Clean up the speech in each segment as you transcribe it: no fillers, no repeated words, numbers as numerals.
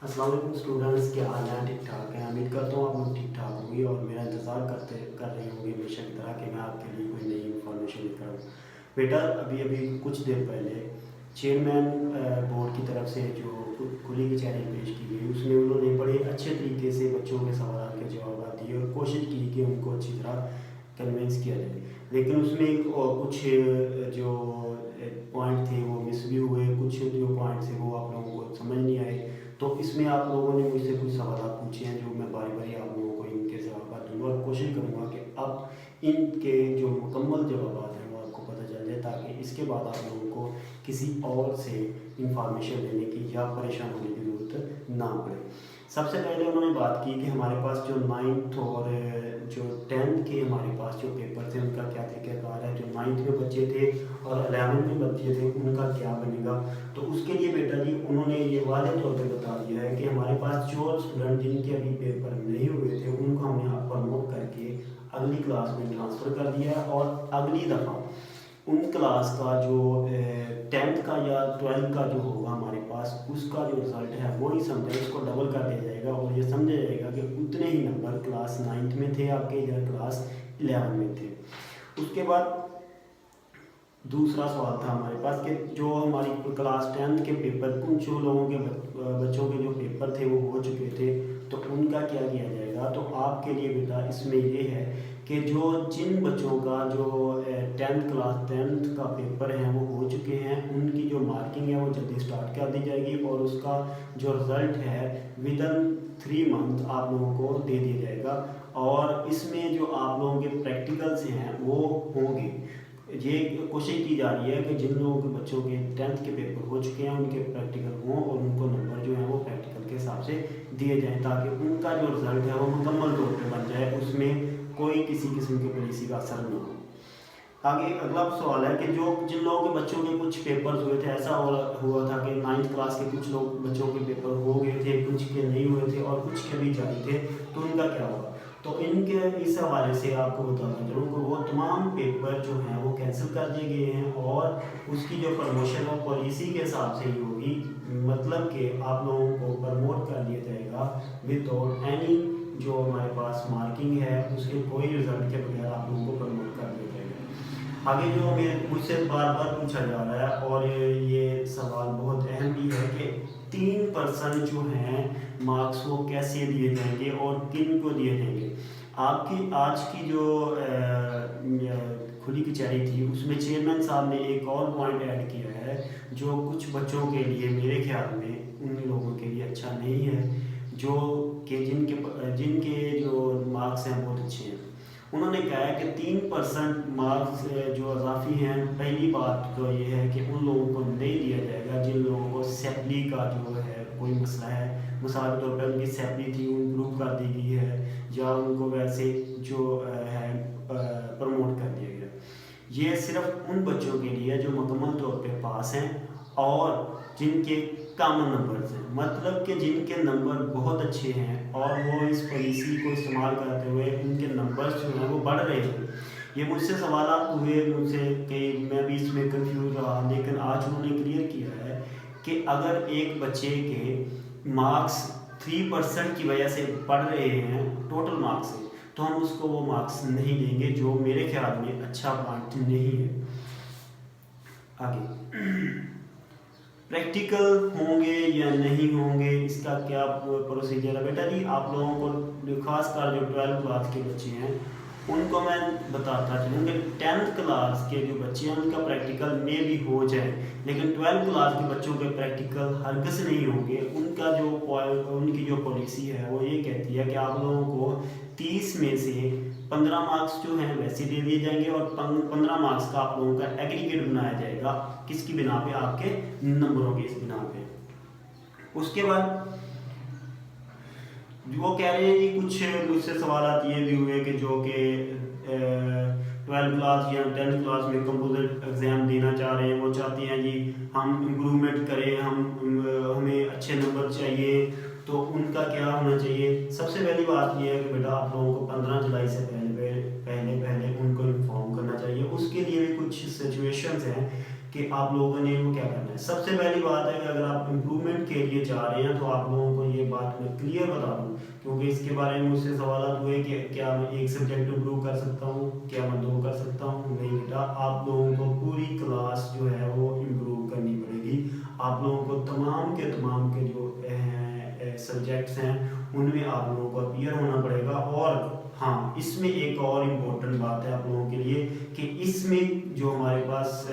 अस्सलाम वालेकुम स्टूडेंट्स, क्या हाल है? ठीक ठाक हैं? उम्मीद करता हूँ आप लोग ठीक ठाक होंगे और मेरा इंतज़ार कर रहे होंगे हमेशा की तरह कि मैं आपके लिए कोई नई इन्फॉर्मेशन लेकर आऊँ। बेटा, अभी अभी कुछ देर पहले चेयरमैन बोर्ड की तरफ से जो खुली कचहरी पेश की गई, उसमें उन्होंने बड़े अच्छे तरीके से बच्चों के सवाल के जवाब दिए और कोशिश की कि उनको अच्छी तरह कन्विंस किया जाए। लेकिन उसमें कुछ जो पॉइंट थे वो मिस भी हुए, कुछ जो पॉइंट थे वो आप लोगों को समझ नहीं आए। तो इसमें आप लोगों ने मुझसे कुछ सवाल पूछे हैं जो मैं बारी बारी आप लोगों को इनके जवाब दूंगा और कोशिश करूंगा कि अब इनके जो मुकम्मल जवाब हैं वो आपको पता चल जाए, ताकि इसके बाद आप लोगों को किसी और से इंफॉर्मेशन लेने की या परेशान होने की ज़रूरत ना पड़े। सबसे पहले उन्होंने बात की कि हमारे पास जो 9th और जो 10th के हमारे पास जो पेपर थे उनका क्या तरीक़ाकार है। जो 9th में बच्चे थे और 11th में बच्चे थे उनका क्या बनेगा। तो उसके लिए बेटा जी उन्होंने ये वादे तौर पे बता दिया है कि हमारे पास जो स्टूडेंट जिनके अभी पेपर नहीं हुए थे उनको हमने यहाँ प्रमोट करके अगली क्लास में ट्रांसफ़र कर दिया है और अगली दफ़ा उन क्लास का जो 10th का या 12th का जो होगा हमारे पास उसका जो रिज़ल्ट है वो ही समझे उसको डबल कर दिया जाएगा और ये समझा जाएगा कि उतने ही नंबर क्लास 9th में थे आपके या क्लास 11 में थे। उसके बाद दूसरा सवाल था हमारे पास कि जो हमारी क्लास 10th के पेपर कुछ लोगों के बच्चों के जो पेपर थे वो हो चुके थे, तो उनका क्या किया जाएगा। तो आपके लिए बेटा इसमें ये है कि जो जिन बच्चों का जो 10th का पेपर है वो हो चुके हैं उनकी जो मार्किंग है वो जल्दी स्टार्ट कर दी जाएगी और उसका जो रिज़ल्ट है विदिन 3 मंथ आप लोगों को दे दिया जाएगा। और इसमें जो आप लोगों के प्रैक्टिकल्स हैं वो होंगे। ये कोशिश की जा रही है कि जिन लोगों के बच्चों के 10th के पेपर हो चुके हैं उनके प्रैक्टिकल हों और उनको नंबर जो है वो प्रैक्टिकल के हिसाब से दिए जाएं, ताकि उनका जो रिज़ल्ट है वो मुकम्मल तौर पे बन जाए, उसमें कोई किसी किस्म की पॉलिसी का असर ना हो। आगे अगला सवाल है कि जो जिन लोगों के बच्चों के कुछ पेपर्स हुए थे, ऐसा हुआ था कि 9th क्लास के कुछ लोग बच्चों के पेपर हो गए थे, कुछ के नहीं हुए थे और कुछ के भी जारी थे, तो उनका क्या होगा। तो इनके इस हवाले से आपको बताना चलूँ कि वो तमाम पेपर जो हैं वो कैंसिल कर दिए गए हैं और उसकी जो प्रमोशन है पॉलिसी के हिसाब से ही होगी। मतलब कि आप लोगों को प्रमोट कर दिया जाएगा विदाउट एनी जो हमारे पास मार्किंग है उसके कोई रिजल्ट के बगैर आप लोगों को प्रमोट कर दिया जाएगा। आगे जो मुझसे बार बार पूछा जा रहा है और ये सवाल बहुत अहम भी है कि 3% जो हैं मार्क्स वो कैसे दिए जाएंगे और किन को दिए जाएंगे। आपकी आज की जो खुली कचहरी थी उसमें चेयरमैन साहब ने एक और पॉइंट ऐड किया है जो कुछ बच्चों के लिए मेरे ख्याल में उन लोगों के लिए अच्छा नहीं है, जो कि जिनके जो मार्क्स हैं बहुत अच्छे हैं। उन्होंने कहा है कि 3% मार्क्स जो अजाफी हैं, पहली बात तो ये है कि उन लोगों को नहीं दिया जाएगा जिन लोगों को सेपली का जो है कोई मसला है, मिसाल के तौर पर उनकी सेपली थी इम्प्रूव कर दी गई है या उनको वैसे जो है प्रमोट कर दिया गया। ये सिर्फ उन बच्चों के लिए जो मुकम्मल तौर पे पास हैं और जिनके कम नंबर्स हैं, मतलब कि जिनके नंबर बहुत अच्छे हैं और वो इस पॉलिसी को इस्तेमाल करते हुए उनके नंबर्स जो हैं वो बढ़ रहे हैं। ये मुझसे सवाल हुए मुझसे कि मैं भी इसमें कंफ्यूज रहा, लेकिन आज उन्होंने क्लियर किया है कि अगर एक बच्चे के मार्क्स 3% की वजह से बढ़ रहे हैं टोटल मार्क्स से, तो हम उसको वो मार्क्स नहीं देंगे, जो मेरे ख्याल में अच्छा पॉइंट नहीं है। आगे प्रैक्टिकल होंगे या नहीं होंगे, इसका क्या प्रोसीजर है। बेटा जी आप लोगों को खासकर जो 12th क्लास के बच्चे हैं उनको मैं बताता चलूँ कि 10th क्लास के जो बच्चे हैं उनका प्रैक्टिकल में भी हो जाए, लेकिन 12th क्लास के बच्चों के प्रैक्टिकल हरगिज़ नहीं होंगे। उनकी जो पॉलिसी है वो ये कहती है कि आप लोगों को 30 में से 15 मार्क्स जो हैं वैसे दे दिए जाएंगे और 15 मार्क्स का आप लोगों का एग्रीगेट बनाया जाएगा। किसकी बिना पे? आपके नंबरों की इस बिना पे। उसके बाद वो कह रहे हैं कि कुछ मुझसे सवाल ये भी हुए कि जो कि 12th क्लास या 10th क्लास में कंपोजिट एग्ज़ाम देना चाह रहे हैं, वो चाहते हैं जी हम इम्प्रूवमेंट करें, हमें अच्छे नंबर चाहिए, तो उनका क्या होना चाहिए। सबसे पहली बात यह है कि बेटा आप लोगों को 15 जुलाई से पहले उनको इन्फॉर्म करना चाहिए। उसके लिए भी कुछ सिचुएशंस हैं کہ آپ لوگوں نے وہ کیا کرنا ہے. سب سے پہلی بات ہے کہ اگر آپ امپرومنٹ کے لیے جا رہے ہیں تو آپ لوگوں کو یہ بات میں کلیئر بتا دوں، کیونکہ اس کے بارے میں مجھ سے سوالات ہوئے کہ کیا میں ایک سبجیکٹ امپروو کر سکتا ہوں، کیا میں 2 کر سکتا ہوں. نہیں بیٹا، آپ لوگوں کو پوری کلاس جو ہے وہ امپروو کرنی پڑے گی. آپ لوگوں کو تمام کے جو سبجیکٹس ہیں ان میں آپ لوگوں کو اپیئر ہونا پڑے گا. اور ہاں، اس میں ایک اور امپورٹنٹ بات ہے آپ لوگوں کے لیے کہ اس میں جو ہمارے پاس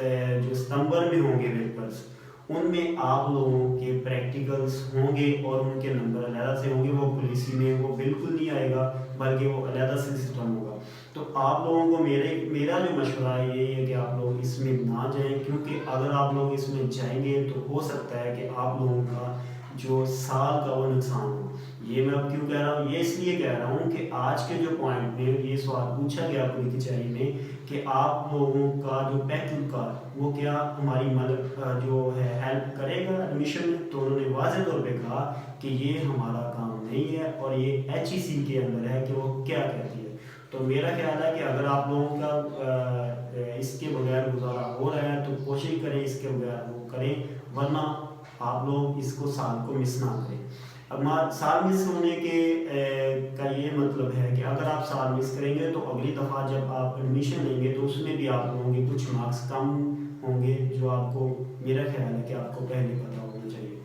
جو ستمبر میں ہوں گے پیپرس، ان میں آپ لوگوں کے پریکٹیکلس ہوں گے اور ان کے نمبر علیحدہ سے ہوں گے. وہ پولیسی میں وہ بالکل نہیں آئے گا، بلکہ وہ علیحدہ سے سسٹم ہوگا. تو آپ لوگوں کو میرا جو مشورہ ہے یہی ہے کہ آپ لوگ اس میں نہ جائیں، کیونکہ اگر آپ لوگ اس میں جائیں گے تو ہو سکتا ہے کہ آپ لوگوں کا جو سال کا وہ نقصان ہو. یہ میں اب کیوں کہہ رہا ہوں؟ یہ اس لیے کہہ رہا ہوں کہ آج کے جو پوائنٹ میں یہ سوال پوچھا گیا پوری کچہری میں کہ آپ لوگوں کا جو پیکج کا وہ کیا ہماری مدد جو ہے ہیلپ کرے گا ایڈمیشن میں. تو انہوں نے واضح طور پہ کہا کہ یہ ہمارا کام نہیں ہے اور یہ HEC کے اندر ہے کہ وہ کیا کہتی ہے. تو میرا خیال ہے کہ اگر آپ لوگوں کا اس کے بغیر گزارا ہو رہا ہے تو کوشش کریں اس کے بغیر وہ کریں، ورنہ آپ لوگ اس کو سال کو مس نہ کریں. اب سال مس ہونے کے کا یہ مطلب ہے کہ اگر آپ سال مس کریں گے تو اگلی دفعہ جب آپ ایڈمیشن لیں گے تو اس میں بھی آپ لوگوں کے کچھ مارکس کم ہوں گے، جو آپ کو میرا خیال ہے کہ آپ کو پہلے پتہ ہونا چاہیے.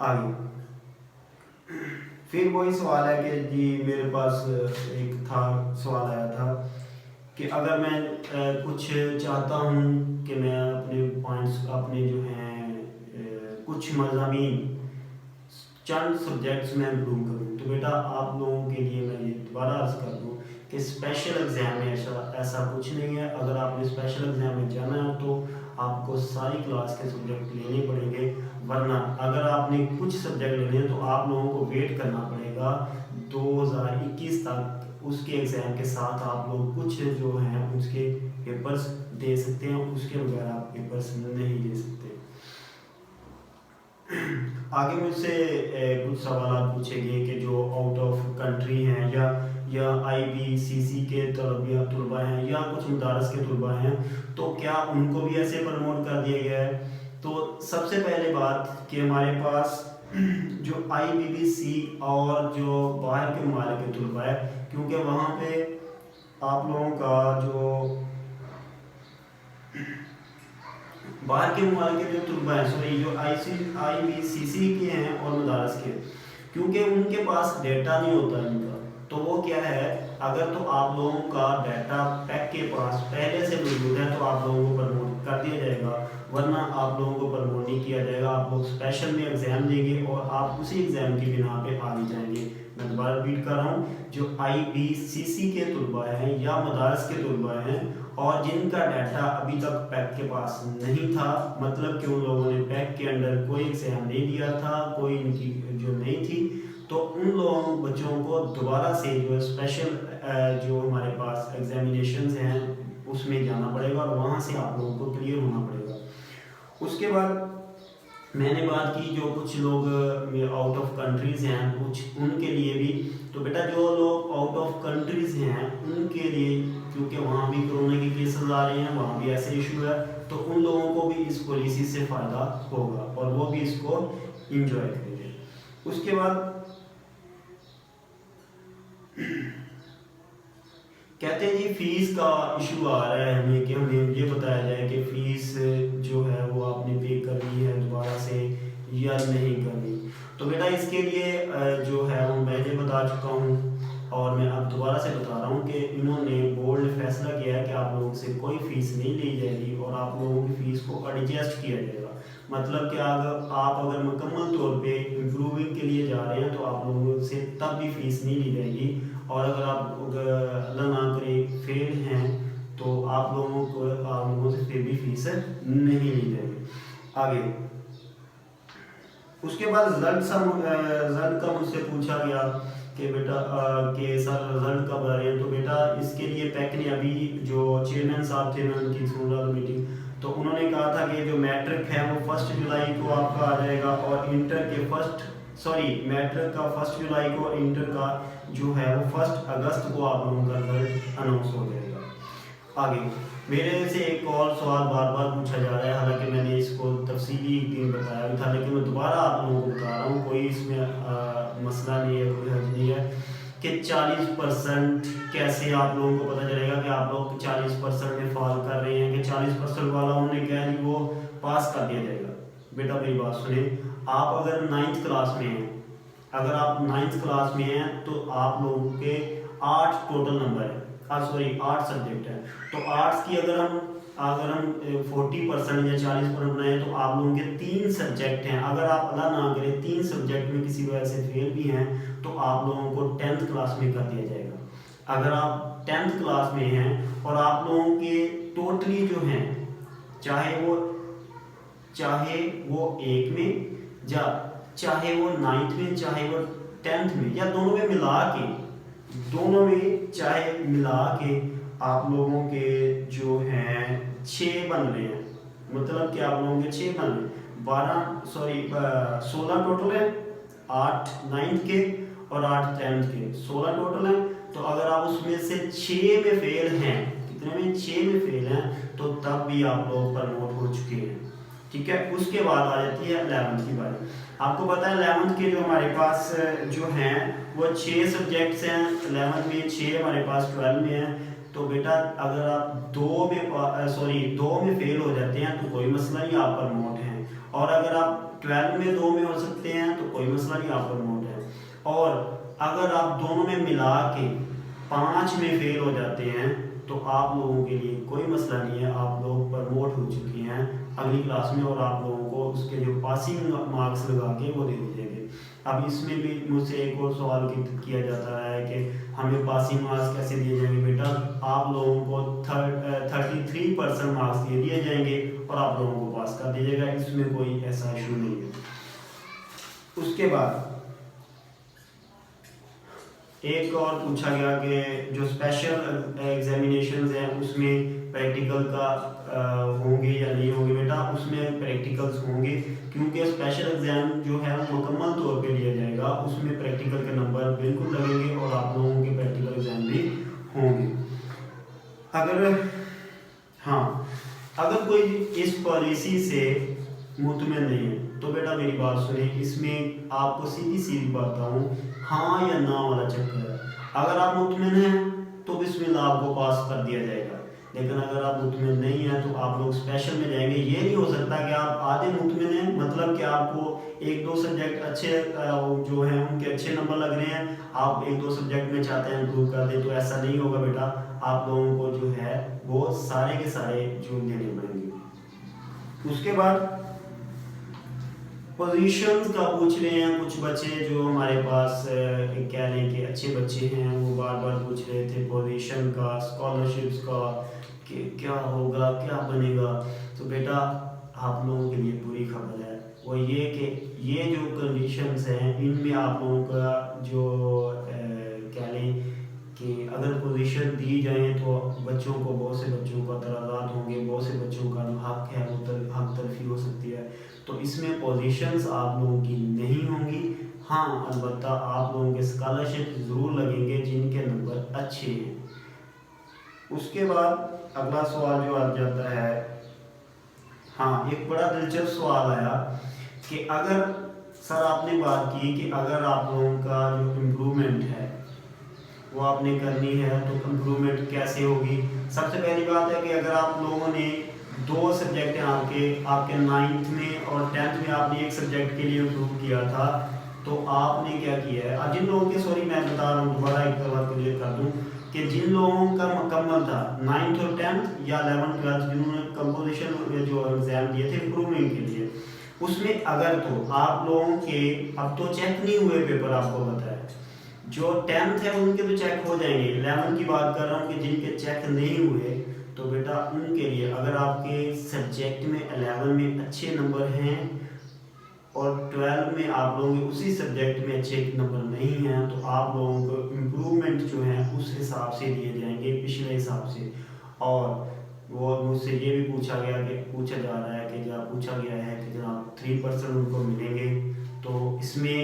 آگے پھر وہی سوال ہے کہ جی میرے پاس ایک سوال آیا تھا کہ اگر میں کچھ چاہتا ہوں کہ میں اپنے پوائنٹس اپنے جو ہیں کچھ مضامین چند سبجیکٹس میں امپروو کروں، تو بیٹا آپ لوگوں کے لیے میں یہ دوبارہ عرض کر دوں کہ اسپیشل ایگزام میں ایسا کچھ نہیں ہے. اگر آپ نے اسپیشل ایگزام میں جانا ہے تو آپ کو ساری کلاس کے سبجیکٹ لینے پڑیں گے، ورنہ اگر آپ نے کچھ سبجیکٹ لینے ہیں تو آپ لوگوں کو ویٹ کرنا پڑے گا 2021 تک. اس کے ایگزام کے ساتھ آپ لوگ کچھ جو ہیں اس کے پیپرس دے سکتے ہیں، اس کے بغیر آپ پیپرس نہیں دے سکتے. آگے مجھ سے کچھ سوالات پوچھے گئے کہ جو آؤٹ آف کنٹری ہیں یا IBCC کے طلباء ہیں یا کچھ مدارس کے طلباء ہیں، تو کیا ان کو بھی ایسے پروموٹ کر دیا گیا ہے؟ تو سب سے پہلے بات کہ ہمارے پاس جو IBBC اور جو باہر کے ممالک کے طلباء ہے، کیونکہ وہاں پہ آپ لوگوں کا جو باہر کے ممالک کے جو طلباء ہیں جو IBCC کے ہیں اور مدارس کے، کیونکہ ان کے پاس ڈیٹا نہیں ہوتا ان کا، تو وہ کیا ہے اگر تو آپ لوگوں کا ڈیٹا پیک کے پاس پہلے سے موجود ہے تو آپ لوگوں کو پروموٹ کر دیا جائے گا، ورنہ آپ لوگوں کو پروموٹ نہیں کیا جائے گا. آپ لوگ اسپیشل میں ایگزام دیں گے اور آپ اسی ایگزام کی بنا پہ آگے جائیں گے. میں دوبارہ ریپیٹ کر رہا ہوں، جو IBCC کے طلباء ہیں یا مدارس کے طلباء ہیں اور جن کا ڈیٹا ابھی تک پیک کے پاس نہیں تھا، مطلب کہ ان لوگوں نے پیک کے اندر کوئی ایگزام نہیں دیا تھا، کوئی ان کی جو نہیں تھی، تو ان لوگوں بچوں کو دوبارہ سے جو اسپیشل جو ہمارے پاس ایگزامینیشنز ہیں اس میں جانا پڑے گا اور وہاں سے آپ لوگوں کو کلیئر ہونا پڑے گا. اس کے بعد میں نے بات کی جو کچھ لوگ آؤٹ آف کنٹریز ہیں کچھ ان کے لیے بھی، تو بیٹا جو لوگ آؤٹ آف کنٹریز ہیں ان کے لیے، کیونکہ وہاں بھی کرونا کے کیسز آ رہے ہیں، وہاں بھی ایسے ایشو ہے، تو ان لوگوں کو بھی اس پالیسی سے فائدہ ہوگا اور وہ بھی اس کو انجوائے کریں گے. اس کے بعد کہتے ہیں جی فیس کا ایشو آ رہا ہے ہمیں کہ ہمیں یہ بتایا جائے کہ فیس جو ہے وہ آپ نے پے کرنی ہے دوبارہ سے یا نہیں کرنی. تو بیٹا اس کے لیے جو ہے وہ میں نے بتا چکا ہوں اور میں اب دوبارہ سے بتا رہا ہوں کہ انہوں نے بورڈ نے فیصلہ کیا ہے کہ آپ لوگوں سے کوئی فیس نہیں لی جائے گی اور آپ لوگوں کی فیس کو ایڈجسٹ کیا جائے گا. مطلب کہ آپ اگر مکمل طور پہ امپروونگ کے لیے جا رہے ہیں تو آپ لوگوں سے تب بھی فیس نہیں لی جائے گی، اور اگر آپ اللہ نہ کرے فیل ہیں تو آپ لوگوں سے پھر بھی فیس نہیں لی جائے گی. آگے اس کے بعد رزلٹ کا مجھ سے پوچھا گیا کہ بیٹا کہ سر رزلٹ کب آ رہے ہیں. تو بیٹا اس کے لیے پیک نے ابھی جو چیئرمین صاحب تھے میں ان کی سن رہا تھا میٹنگ، تو انہوں نے کہا تھا کہ جو میٹرک ہے وہ 1 جولائی کو آپ کا آ جائے گا اور انٹر کے میٹرک کا 1 جولائی کو اور انٹر کا جو ہے وہ 1 اگست کو آپ لوگوں کا رزلٹ اناؤنس ہو جائے گا. आगे मेरे से एक और सवाल बार बार पूछा जा रहा है, हालांकि मैंने इसको तफसीली एक दिन बताया भी था, लेकिन मैं दोबारा आप लोगों को बता रहा हूँ, कोई इसमें मसला नहीं है, कोई हर्ज नहीं है कि 40% कैसे आप लोगों को पता चलेगा कि आप लोग 40% में फॉल कर रहे हैं, कि 40% वाला उन्होंने कहा नहीं वो पास कर दिया जाएगा। बेटा मेरी बात सुने, आप अगर 9th क्लास में हैं, अगर आप 9th क्लास में हैं तो आप लोगों के 8 टोटल नंबर है, 8 सब्जेक्ट है। तो आर्ट्स की अगर हम 40% या 40% बनाए तो आप लोगों के 3 सब्जेक्ट हैं। अगर आप अल्लाह ना करे 3 सब्जेक्ट में किसी वजह से फेल भी हैं तो आप लोगों को 10th क्लास में कर दिया जाएगा। अगर आप 10th क्लास में हैं और आप लोगों के टोटली जो हैं, चाहे वो 1 में या चाहे वो 9th में, चाहे वो 10th में, या दोनों में मिला के आप लोगों के जो हैं 6 बन रहे हैं। मतलब कि आप लोगों के 6 बन रहे हैं, 16 टोटल है, 8 9th के और 8 10th के, 16 टोटल है। तो अगर आप उसमें से 6 में फेल हैं, कितने में 6 में फेल हैं, तो तब भी आप लोग प्रमोट हो चुके हैं। ठीक है, उसके बाद आ जाती है 11th की बारी। आपको पता है 11th के जो हमारे पास जो हैं वो 6 सब्जेक्ट्स हैं, 11th में 6 हमारे पास 12 में है। तो बेटा अगर आप 2 में फेल हो जाते हैं तो कोई मसला नहीं, आप प्रमोट हैं। और अगर आप 12 में 2 में हो सकते हैं तो कोई मसला नहीं, आप प्रमोट हैं। और अगर आप दोनों में मिला के 5 में फेल हो जाते हैं तो आप लोगों के लिए कोई मसला नहीं है, आप लोग प्रमोट हो चुके हैं अगली क्लास में, और आप लोगों को उसके जो पासिंग मार्क्स लगा के वो दे दिए जाएंगे। अब इसमें भी मुझसे एक और सवाल किया जाता है कि हमें पासिंग मार्क्स कैसे दिए जाएंगे। बेटा आप लोगों को 33% मार्क्स दे दिए जाएंगे और आप लोगों को पास कर दिया जाएगा, इसमें कोई ऐसा इशू नहीं है। उसके बाद एक और पूछा गया कि जो स्पेशल एग्जामिनेशंस हैं उसमें प्रैक्टिकल का होंगे या नहीं होंगे। बेटा उसमें प्रैक्टिकल्स होंगे, क्योंकि स्पेशल एग्जाम जो है वो मुकम्मल तौर पे लिया जाएगा, उसमें प्रैक्टिकल के नंबर बिल्कुल लगेंगे और आप लोगों के प्रैक्टिकल एग्जाम भी होंगे। अगर कोई इस पॉलिसी से मुतमिन नहीं है तो बेटा मेरी बात सुने, इसमें आपको सीधी सीधी बताऊं, हाँ या ना वाला चक्कर है। अगर आप मुतमिन हैं तो बिस्मिल्लाह आपको पास कर दिया जाएगा, लेकिन अगर आप मुतमिन नहीं हैं तो आप लोग स्पेशल में जाएंगे। ये नहीं हो सकता कि आप आधे मुतमिन हैं, मतलब कि आपको 1-2 सब्जेक्ट अच्छे जो हैं उनके अच्छे नंबर लग रहे हैं, आप 1-2 सब्जेक्ट में चाहते हैं इम्प्रूव कर दें, तो ऐसा नहीं होगा बेटा। आप लोगों को जो है वो सारे के सारे जो देने पड़ेंगे। उसके बाद पोजीशंस का पूछ रहे हैं कुछ बच्चे जो हमारे पास कह लें कि अच्छे बच्चे हैं, वो बार बार पूछ रहे थे पोजीशन का, स्कॉलरशिप्स का, कि क्या होगा, क्या बनेगा। तो बेटा आप लोगों के लिए बुरी खबर है, वो ये कि ये जो कंडीशंस हैं इनमें आप लोगों का जो कह लें कि अगर पोजीशन दी जाए तो बच्चों को, बहुत से बच्चों को एतराज़ात होंगे, बहुत से बच्चों का जो हक है वो हक तलफी हो सकती है। तो इसमें पोजीशंस आप लोगों की नहीं होंगी। हाँ अलबत्ता आप लोगों के स्कॉलरशिप ज़रूर लगेंगे जिनके नंबर अच्छे हैं। उसके बाद अगला सवाल जो आ जाता है, हाँ एक बड़ा दिलचस्प सवाल आया कि अगर सर आपने बात की कि अगर आप लोगों का जो इम्प्रूवमेंट है वो आपने करनी है तो इम्प्रूवमेंट कैसे होगी। सबसे पहली बात है कि अगर आप लोगों ने 2 सब्जेक्ट हैं आपके 9th में और 10th में आपने एक सब्जेक्ट के लिए इम्प्रूव किया था, तो आपने क्या किया है। जिन लोगों के मैं बता रहा हूँ, दोबारा एक बार क्लियर कर दूँ कि जिन लोगों का मुकम्मल था 9th और 10th या 11th 12th जिन्होंने कंपोजिशन जो एग्ज़ाम दिए थे इम्प्रूवमेंट के लिए, उसमें अगर तो आप लोगों के अब तो चेक नहीं हुए पेपर, आपको पता है जो 10th है उनके तो चेक हो जाएंगे। 11th की बात कर रहा हूँ कि जिनके चेक नहीं हुए, तो बेटा उनके लिए अगर आपके सब्जेक्ट में 11 में अच्छे नंबर हैं और 12 में आप लोगों के उसी सब्जेक्ट में अच्छे नंबर नहीं हैं, तो आप लोगों को इम्प्रूवमेंट जो है उस हिसाब से दिए जाएंगे, पिछले हिसाब से। और वो मुझसे ये भी पूछा जा रहा है कि जब 3% उनको मिलेंगे, तो इसमें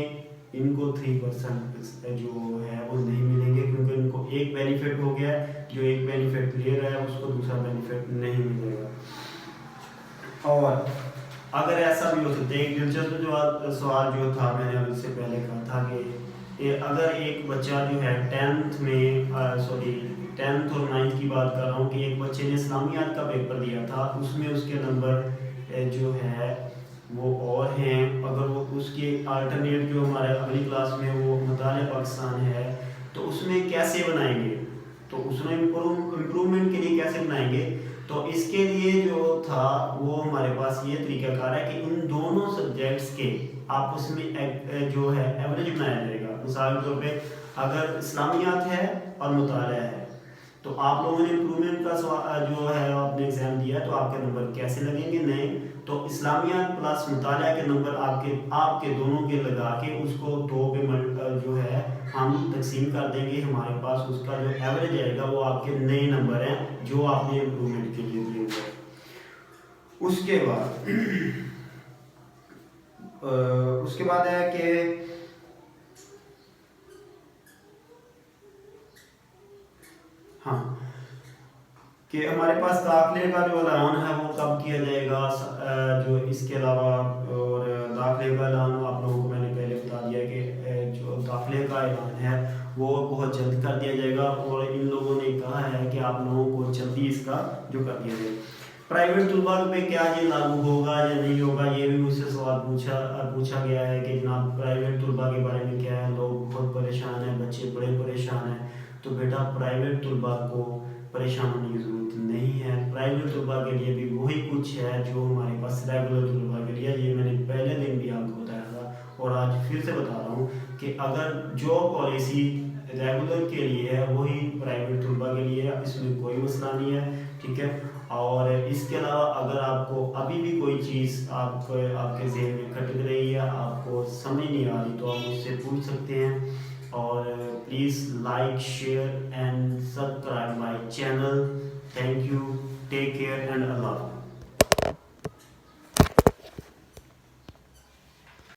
ان کو 3% جو ہے وہ نہیں ملیں گے، کیونکہ ان کو ایک بینیفٹ ہو گیا ہے، جو ایک بینیفٹ لے رہا ہے اس کو دوسرا بینیفٹ نہیں ملے گا۔ اور اگر ایسا بھی ہو سکتا ہے، ایک دلچسپ جو سوال جو تھا میں نے ابھی سے پہلے کہا تھا کہ اگر ایک بچہ جو ہے 10th میں 10th اور 9th کی بات کر رہا ہوں، کہ ایک بچے نے اسلامیات کا پیپر دیا تھا، اس میں اس کے نمبر جو ہے وہ اور ہیں، اگر وہ اس کے آلٹرنیٹ جو ہمارے اگلی کلاس میں وہ مطالعہ پاکستان ہے تو اس میں کیسے بنائیں گے، تو اس میں امپرومنٹ کے لیے کیسے بنائیں گے، تو اس کے لیے جو تھا وہ ہمارے پاس یہ طریقہ کار ہے کہ ان دونوں سبجیکٹس کے آپس میں جو ہے ایوریج بنایا جائے گا۔ مثال کے طور پہ اگر اسلامیات ہے اور مطالعہ ہے تو آپ لوگوں نے امپرومنٹ کا جو ہے آپ نے ایگزام دیا تو آپ کے نمبر کیسے لگیں گے، نئے تو اسلامیات پلس مطالعہ کے نمبر آپ کے دونوں کے لگا کے اس کو 2 پہ جو ہے ہم تقسیم کر دیں گے، ہمارے پاس اس کا جو ایوریج آئے گا وہ آپ کے نئے نمبر ہیں جو آپ نے امپرومنٹ کے لیے دیے ہوئے۔ اس کے بعد ہے کہ ہاں کہ ہمارے پاس داخلے کا جو اعلان ہے وہ کب کیا جائے گا، جو اس کے علاوہ اور داخلے کا اعلان آپ لوگوں کو میں نے پہلے بتا دیا کہ جو داخلے کا اعلان ہے وہ بہت جلد کر دیا جائے گا، اور ان لوگوں نے کہا ہے کہ آپ لوگوں کو جلدی اس کا جو کر دیا جائے۔ پرائیویٹ طلباء پہ کیا یہ لاگو ہوگا یا نہیں ہوگا، یہ بھی مجھ سے سوال پوچھا گیا ہے کہ جناب پرائیویٹ طلباء کے بارے میں کیا ہے، لوگ بہت پریشان ہیں، بچے بڑے پریشان ہیں۔ تو بیٹا پرائیویٹ طلباء کو پریشان ہونے کی ضرورت نہیں ہے، پرائیویٹ طلباء کے لیے بھی وہی کچھ ہے جو ہمارے پاس ریگولر طلباء کے لیے، یہ میں نے پہلے دن بھی آپ کو بتایا تھا اور آج پھر سے بتا رہا ہوں کہ اگر جو پالیسی ریگولر کے لیے ہے وہی پرائیویٹ طلباء کے لیے ہے، اس میں کوئی مسئلہ نہیں ہے، ٹھیک ہے۔ اور اس کے علاوہ اگر آپ کو ابھی بھی کوئی چیز آپ کے ذہن میں کھٹک رہی ہے، آپ کو سمجھ نہیں آ رہی، تو آپ مجھ سے پوچھ سکتے ہیں، اور please like share and subscribe my channel. Thank you, take care and اللہ حافظ۔